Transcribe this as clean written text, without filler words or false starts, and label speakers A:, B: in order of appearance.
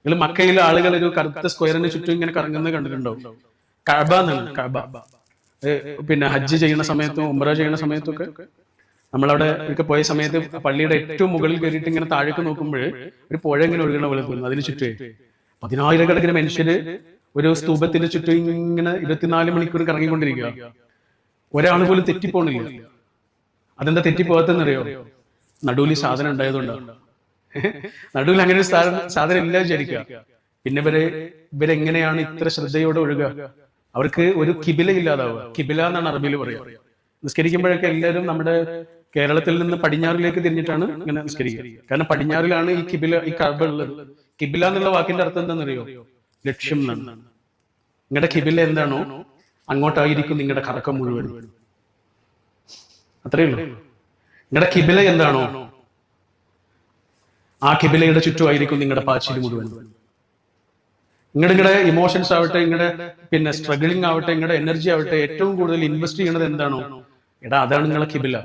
A: നിങ്ങൾ മക്കയിലെ ആളുകൾ ഒരു കറുത്ത സ്ക്വയറിന് ചുറ്റും ഇങ്ങനെ കറങ്ങുന്നത് കണ്ടിട്ടുണ്ടോ? കഅബ എന്നാണ് കഅബ. പിന്നെ ഹജ്ജ് ചെയ്യുന്ന സമയത്തും ഉംറ ചെയ്യുന്ന സമയത്തും ഒക്കെ നമ്മളവിടെ ഒക്കെ പോയ സമയത്ത് പള്ളിയുടെ ഏറ്റവും മുകളിൽ കയറിയിട്ട് ഇങ്ങനെ താഴേക്ക് നോക്കുമ്പോൾ ഒരു പുഴ ഇങ്ങനെ ഒഴുകണ പോലെ തോന്നുന്നു. അതിന് ചുറ്റും 10,000-കണക്കിന് മനുഷ്യര് ഒരു സ്തൂപത്തിന്റെ ചുറ്റും ഇങ്ങനെ 24 മണിക്കൂർ കറങ്ങിക്കൊണ്ടിരിക്കുക. ഒരാൾ പോലും തെറ്റിപ്പോണില്ല. അതെന്താ തെറ്റിപ്പോകത്തെന്നറിയോ? നടുവിൽ സാധനം ഉണ്ടായതുകൊണ്ടാണ്. നടുവിൽ അങ്ങനെ ഒരു സാധനം ഇല്ല വിചാരിക്കുക. പിന്നെ ഇവരെങ്ങനെയാണ് ഇത്ര ശ്രദ്ധയോടെ ഒഴുകുക? അവർക്ക് ഒരു കിബില ഇല്ലാതാവുക. കിബില എന്നാണ് അറബിയിൽ പറയുക. നിസ്കരിക്കുമ്പോഴൊക്കെ എല്ലാവരും നമ്മുടെ കേരളത്തിൽ നിന്ന് പടിഞ്ഞാറിലേക്ക് തിരിഞ്ഞിട്ടാണ് ഇങ്ങനെ നിസ്കരിക്കുക. കാരണം പടിഞ്ഞാറിലാണ് ഈ കിബില, ഈ കഅബ ഉള്ളത്. കിബില എന്നുള്ള വാക്കിന്റെ അർത്ഥം എന്താണെന്നറിയോ? ലക്ഷ്യം എന്നാണ്. നിങ്ങളുടെ കിബില എന്താണോ അങ്ങോട്ടായിരിക്കും നിങ്ങളുടെ കറക്കം മുഴുവൻ. അത്രയേ ഉള്ളൂ. നിങ്ങളുടെ കിബില എന്താണോ ആ കിബിലയുടെ ചുറ്റുമായിരിക്കും നിങ്ങളുടെ പാച്ചിൽ മുഴുവൻ. നിങ്ങളുടെ ഇമോഷൻസ് ആവട്ടെ, നിങ്ങളുടെ പിന്നെ സ്ട്രഗിളിംഗ് ആവട്ടെ, നിങ്ങളുടെ എനർജി ആവട്ടെ, ഏറ്റവും കൂടുതൽ ഇൻവെസ്റ്റ് ചെയ്യണത് എന്താണോ, അതാണ് നിങ്ങളുടെ കിബില.